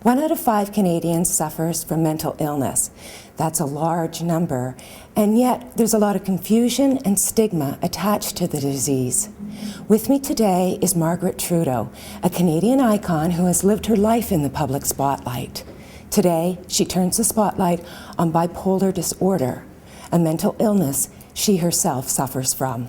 1 out of 5 Canadians suffers from mental illness. That's a large number, and yet there's a lot of confusion and stigma attached to the disease. With me today is Margaret Trudeau, a Canadian icon who has lived her life in the public spotlight. Today, she turns the spotlight on bipolar disorder, a mental illness she herself suffers from.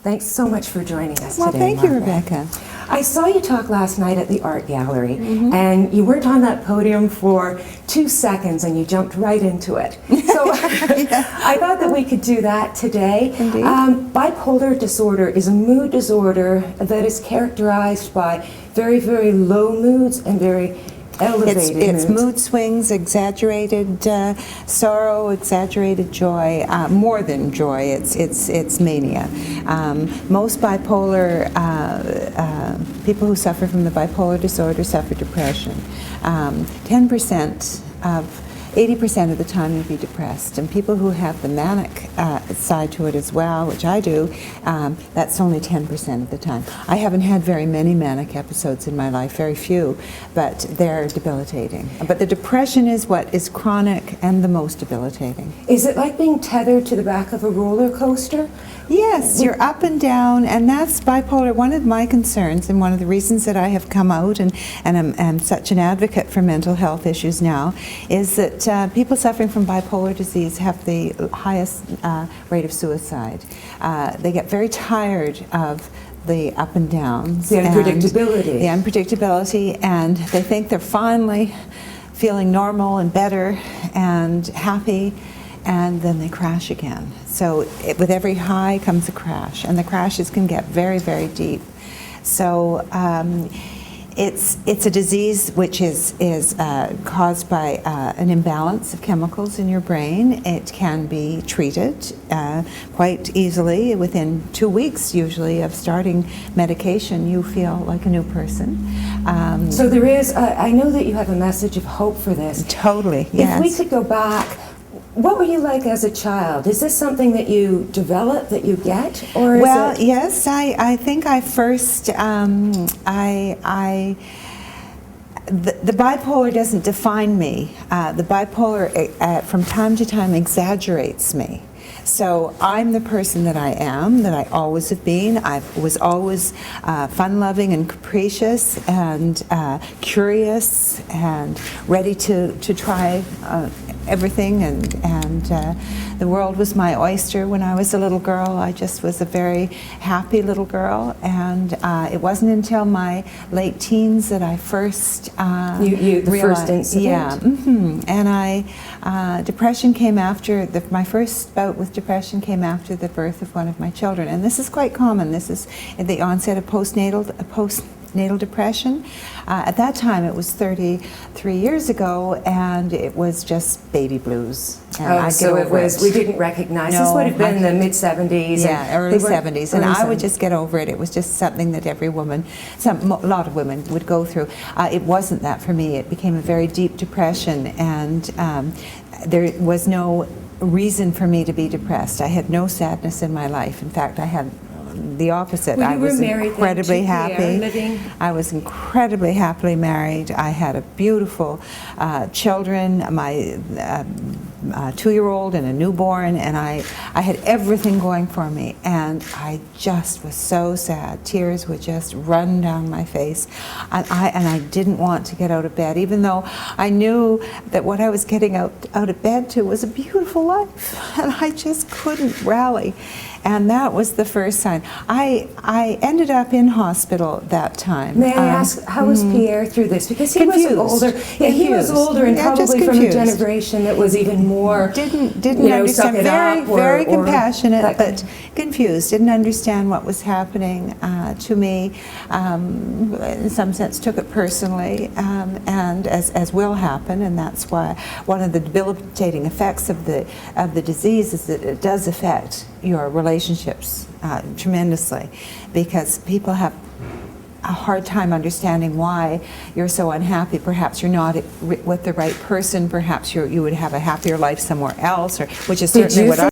Thanks so much for joining us today, Thank you, Rebecca. I saw you talk last night at the art gallery, and you weren't on that podium for 2 seconds, and you jumped right into it. So I thought that we could do that today. Indeed. Bipolar disorder is a mood disorder that is characterized by very, very low moods and very elevated It's moods. mood swings, exaggerated sorrow, exaggerated joy, more than joy. It's mania. Most bipolar people who suffer from the bipolar disorder suffer depression. 80% of the time you'll be depressed, and people who have the manic side to it as well, which I do, that's only 10% of the time. I haven't had very many manic episodes in my life, very few, but they're debilitating. But the depression is what is chronic and the most debilitating. Is it like being tethered to the back of a roller coaster? Yes, you're up and down, and that's bipolar. One of my concerns, and one of the reasons that I have come out and am such an advocate for mental health issues now, is that people suffering from bipolar disease have the highest rate of suicide. They get very tired of the up and downs. The unpredictability. And they think they're finally feeling normal and better and happy, and then they crash again. So with every high comes a crash, and the crashes can get very, very deep. So it's a disease which is caused by an imbalance of chemicals in your brain. It can be treated quite easily. Within 2 weeks, usually, of starting medication, you feel like a new person. So there is, I know that you have a message of hope for this. Totally, yes. If we could go back, what were you like as a child? Is this something that you develop, that you get, or is it? Yes, I think I first, the bipolar doesn't define me. The bipolar from time to time exaggerates me. So I'm the person that I am, that I always have been. I was always fun-loving and capricious and curious and ready to try everything, and the world was my oyster when I was a little girl. I just was a very happy little girl, and it wasn't until my late teens that I first the first incident? Yeah, and depression came after, my first bout with depression came after the birth of one of my children, and this is quite common. This is the onset of postnatal depression. At that time, it was 33 years ago, and it was just baby blues. And so it was, we didn't recognize. No, this would have been the mid-70s. Yeah, early 70s. And I would just get over it. It was just something that every woman, a lot of women would go through. It wasn't that for me. It became a very deep depression, and there was no reason for me to be depressed. I had no sadness in my life. In fact, I had the opposite. Well, I was incredibly happy. I was incredibly happily married. I had a beautiful children, my 2-year-old and a newborn, and I had everything going for me, and I just was so sad. Tears would just run down my face, and I didn't want to get out of bed, even though I knew that what I was getting out of bed to was a beautiful life, and I just couldn't rally. And that was the first sign. I ended up in hospital that time. May I ask, how was Pierre through this? Because he confused. was older. Yeah, he was older, and probably from a generation that was even more didn't understand. Very compassionate, but confused. Didn't understand what was happening to me. In some sense, took it personally, and as will happen. And that's why one of the debilitating effects of the disease is that it does affect your relationships tremendously, because people have a hard time understanding why you're so unhappy. Perhaps you're not with the right person. Perhaps you would have a happier life somewhere else, which is certainly what I